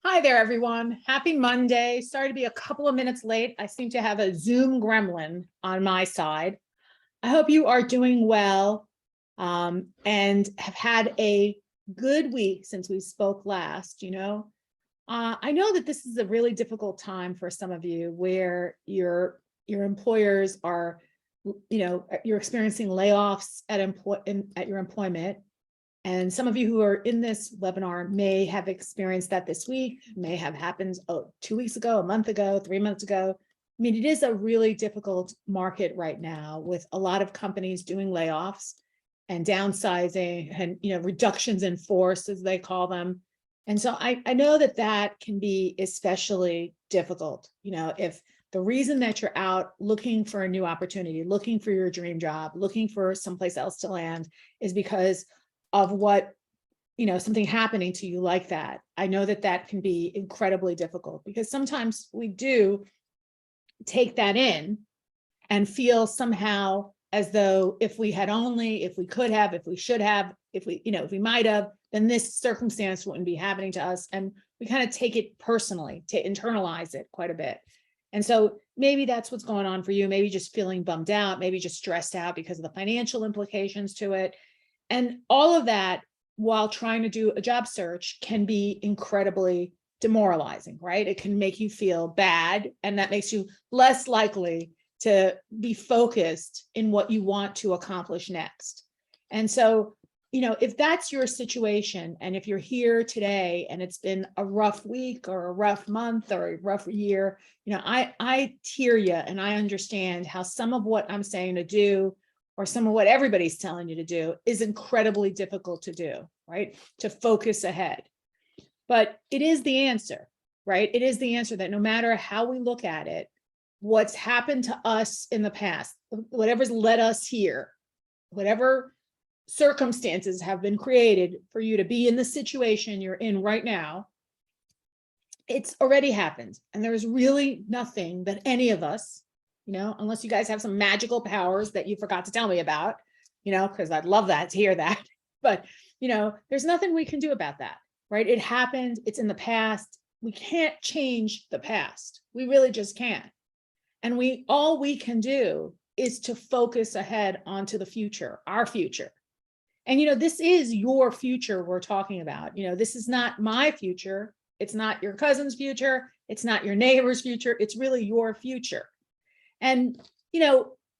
Hi there, everyone. Happy Monday. Sorry to be a couple of minutes late. I seem to have a Zoom gremlin on my side. I hope you are doing well and have had a good week since we spoke last. I know that this is a really difficult time for some of you where your employers are, you're experiencing layoffs at your employment. And some of you who are in this webinar may have experienced that this week, may have happened 2 weeks ago, a month ago, 3 months ago. I mean, it is a really difficult market right now with a lot of companies doing layoffs and downsizing and reductions in force, as they call them. And so I know that that can be especially difficult. If the reason that you're out looking for a new opportunity, looking for your dream job, looking for someplace else to land is because of something happening to you like that. I know that that can be incredibly difficult because sometimes we do take that in and feel somehow as though if we had only, if we could have, if we should have, if we might have, then this circumstance wouldn't be happening to us. And we kind of take it personally, to internalize it quite a bit. And so maybe that's what's going on for you. Maybe just feeling bummed out, maybe just stressed out because of the financial implications to it. And all of that, while trying to do a job search, can be incredibly demoralizing, right? It can make you feel bad, and that makes you less likely to be focused in what you want to accomplish next. And so, if that's your situation, and if you're here today and it's been a rough week or a rough month or a rough year, I hear you and I understand how some of what I'm saying to do or some of what everybody's telling you to do is incredibly difficult to do, right? To focus ahead. But it is the answer, right? It is the answer that no matter how we look at it, what's happened to us in the past, whatever's led us here, whatever circumstances have been created for you to be in the situation you're in right now, it's already happened. And there's really nothing that any of us, unless you guys have some magical powers that you forgot to tell me about, because I'd love that to hear that. But, there's nothing we can do about that, right? It happened. It's in the past. We can't change the past. We really just can't. And all we can do is to focus ahead onto the future, our future. And, this is your future we're talking about. This is not my future. It's not your cousin's future. It's not your neighbor's future. It's really your future. And,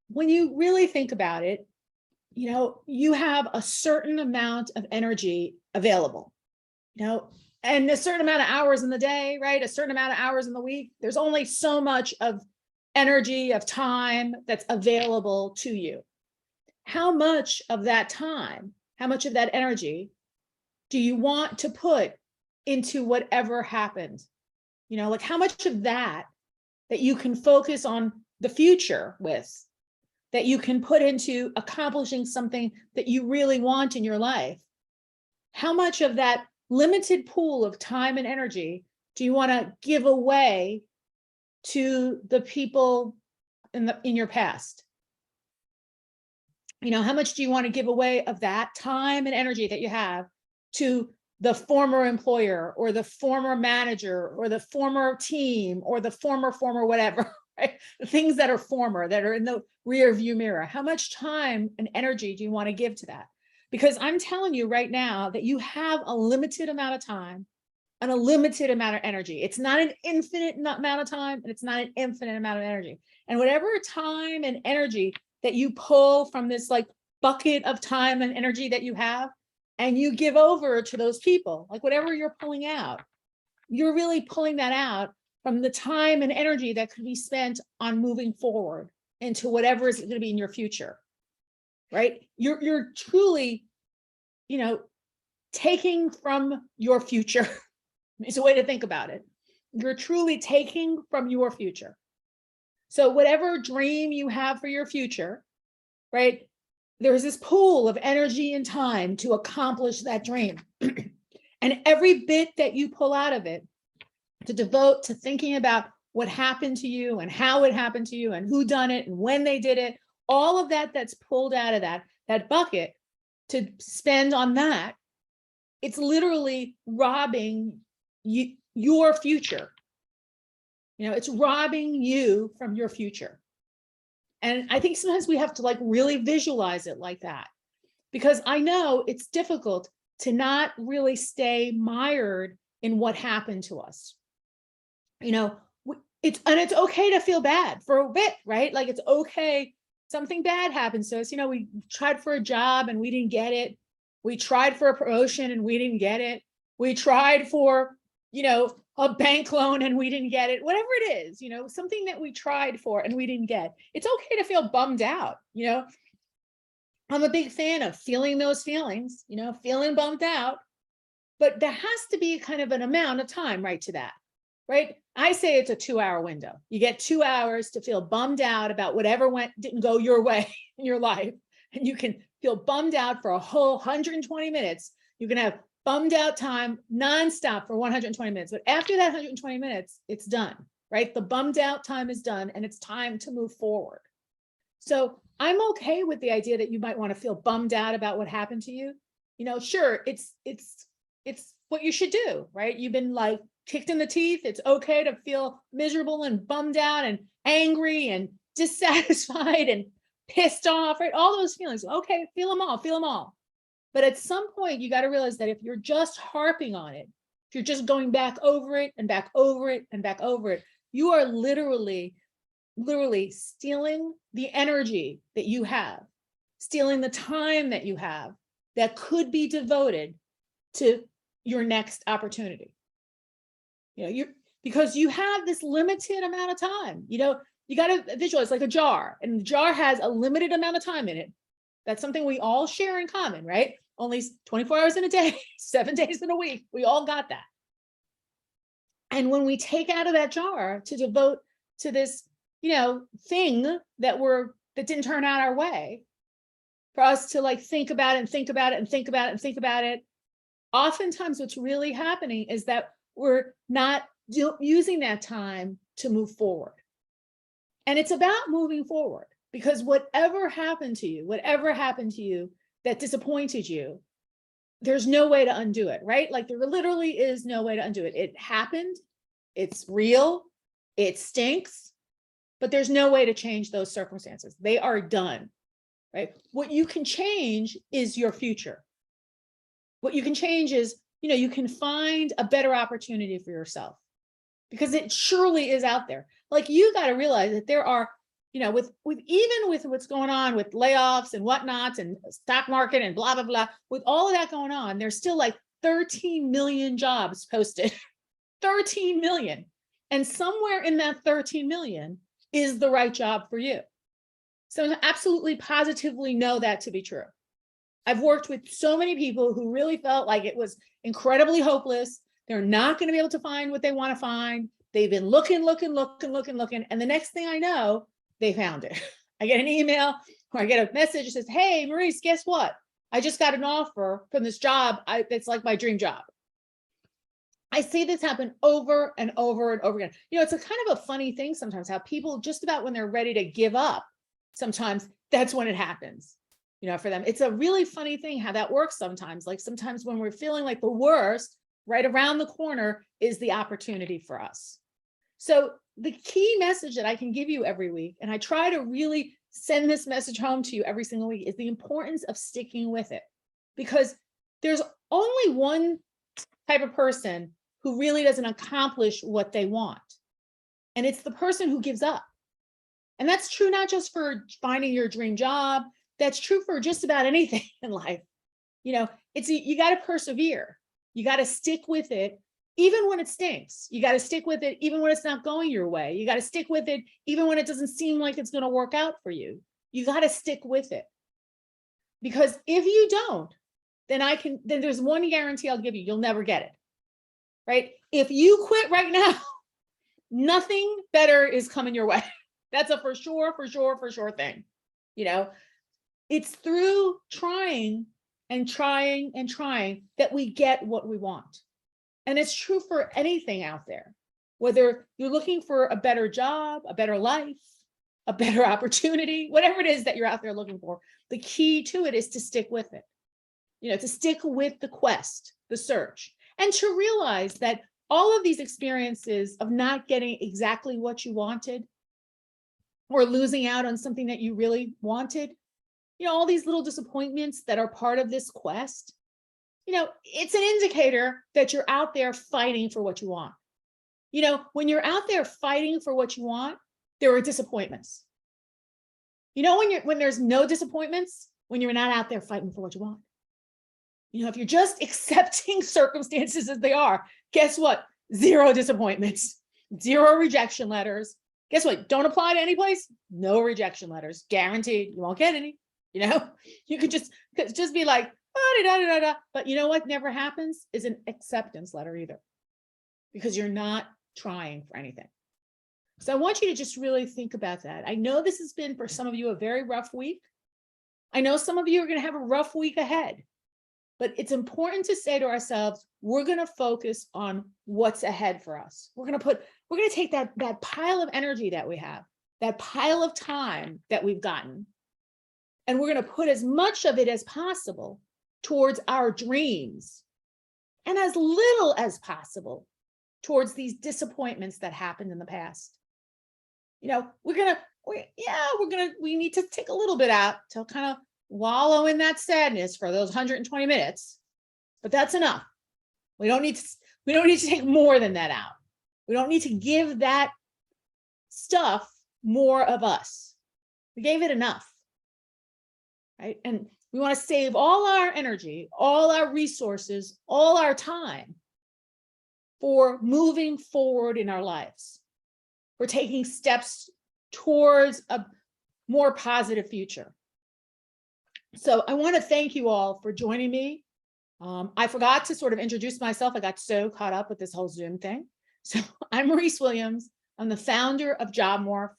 when you really think about it, you have a certain amount of energy available, and a certain amount of hours in the day, right? A certain amount of hours in the week. There's only so much of energy, of time that's available to you. How much of that time, how much of that energy do you want to put into whatever happens? Like how much of that you can focus on the future with, that you can put into accomplishing something that you really want in your life? How much of that limited pool of time and energy do you want to give away to the people in your past? How much do you want to give away of that time and energy that you have to the former employer or the former manager or the former team or the former whatever, right? The things that are former, that are in the rear view mirror. How much time and energy do you want to give to that? Because I'm telling you right now that you have a limited amount of time and a limited amount of energy. It's not an infinite amount of time, and it's not an infinite amount of energy. And whatever time and energy that you pull from this like bucket of time and energy that you have, and you give over to those people, like whatever you're pulling out, you're really pulling that out from the time and energy that could be spent on moving forward into whatever is going to be in your future, right? You're truly, taking from your future. It's a way to think about it. You're truly taking from your future. So whatever dream you have for your future, right? There's this pool of energy and time to accomplish that dream. And every bit that you pull out of it to devote to thinking about what happened to you and how it happened to you and who done it and when they did it, all of that that's pulled out of that bucket to spend on that, it's literally robbing your future. You know, it's robbing you from your future. And I think sometimes we have to like really visualize it like that, because I know it's difficult to not really stay mired in what happened to us. You know, it's okay to feel bad for a bit, right? Like it's okay. Something bad happens to us. You know, we tried for a job and we didn't get it. We tried for a promotion and we didn't get it. We tried for, you know, a bank loan and we didn't get it. Whatever it is, you know, something that we tried for and we didn't get. It's okay to feel bummed out. You know, I'm a big fan of feeling those feelings, you know, feeling bummed out, but there has to be kind of an amount of time right to that, right? I say it's a 2-hour window. You get 2 hours to feel bummed out about whatever didn't go your way in your life. And you can feel bummed out for a whole 120 minutes. You can have bummed out time nonstop for 120 minutes. But after that 120 minutes, it's done, right? The bummed out time is done and it's time to move forward. So I'm okay with the idea that you might want to feel bummed out about what happened to you. You know, sure, it's what you should do, right? You've been like kicked in the teeth. It's okay to feel miserable and bummed out and angry and dissatisfied and pissed off, right? All those feelings. Okay, feel them all. But at some point, you got to realize that if you're just harping on it, if you're just going back over it and back over it and back over it, you are literally stealing the energy that you have, stealing the time that you have that could be devoted to your next opportunity. You know, because you have this limited amount of time. You know, you got to visualize like a jar, and the jar has a limited amount of time in it. That's something we all share in common, right? Only 24 hours in a day, 7 days in a week. We all got that. And when we take out of that jar to devote to this, you know, thing that didn't turn out our way, for us to like think about it and think about it and think about it and think about it, oftentimes what's really happening is that we're not using that time to move forward. And it's about moving forward, because whatever happened to you that disappointed you, there's no way to undo it, right? Like there literally is no way to undo it. It happened, it's real, it stinks, but there's no way to change those circumstances. They are done, right? What you can change is your future. What you can change is, you know, you can find a better opportunity for yourself, because it surely is out there. Like you got to realize that there are, you know, with even with what's going on with layoffs and whatnots and stock market and blah, blah, blah, with all of that going on, there's still like 13 million jobs posted, 13 million. And somewhere in that 13 million is the right job for you. So I absolutely positively know that to be true. I've worked with so many people who really felt like it was incredibly hopeless. They're not going to be able to find what they want to find. They've been looking. And the next thing I know, they found it. I get an email or I get a message that says, hey, Maurice, guess what? I just got an offer from this job. It's like my dream job. I see this happen over and over and over again. You know, it's a kind of a funny thing sometimes how people just about when they're ready to give up, sometimes that's when it happens. You know, for them, it's a really funny thing how that works sometimes. Like sometimes when we're feeling like the worst, right around the corner is the opportunity for us. So the key message that I can give you every week, and I try to really send this message home to you every single week, is the importance of sticking with it. Because there's only one type of person who really doesn't accomplish what they want. And it's the person who gives up. And that's true not just for finding your dream job, that's true for just about anything in life. You know, you got to persevere. You got to stick with it, even when it stinks. You got to stick with it, even when it's not going your way. You got to stick with it, even when it doesn't seem like it's going to work out for you. You got to stick with it. Because if you don't, then there's one guarantee I'll give you. You'll never get it. Right? If you quit right now, nothing better is coming your way. That's a for sure thing. You know, it's through trying that we get what we want. And it's true for anything out there, whether you're looking for a better job, a better life, a better opportunity, whatever it is that you're out there looking for. The key to it is to stick with it, you know, to stick with the quest, the search, and to realize that all of these experiences of not getting exactly what you wanted or losing out on something that you really wanted, all these little disappointments that are part of this quest, it's an indicator that you're out there fighting for what you want. When you're out there fighting for what you want, there are disappointments. When there's no disappointments, when you're not out there fighting for what you want. If you're just accepting circumstances as they are, guess what? 0 disappointments, 0 rejection letters. Guess what? Don't apply to any place. No rejection letters, guaranteed. You won't get any. You could just be like, oh, da, da, da, da. But you know what never happens is an acceptance letter either, because you're not trying for anything. So I want you to just really think about that. I know this has been for some of you a very rough week. I know some of you are going to have a rough week ahead, but it's important to say to ourselves, we're going to focus on what's ahead for us. We're going to take that pile of energy that we have, that pile of time that we've gotten, and we're going to put as much of it as possible towards our dreams and as little as possible towards these disappointments that happened in the past. We need to take a little bit out to kind of wallow in that sadness for those 120 minutes, but that's enough. We don't need to take more than that out. We don't need to give that stuff more of us. We gave it enough, right? And we want to save all our energy, all our resources, all our time for moving forward in our lives. We're taking steps towards a more positive future. So I want to thank you all for joining me. I forgot to sort of introduce myself. I got so caught up with this whole Zoom thing. So I'm Maurice Williams. I'm the founder of JobMorph.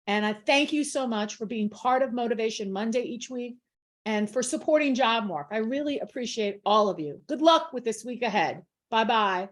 And I thank you so much for being part of Motivation Monday each week and for supporting JobMorph. I really appreciate all of you. Good luck with this week ahead. Bye-bye.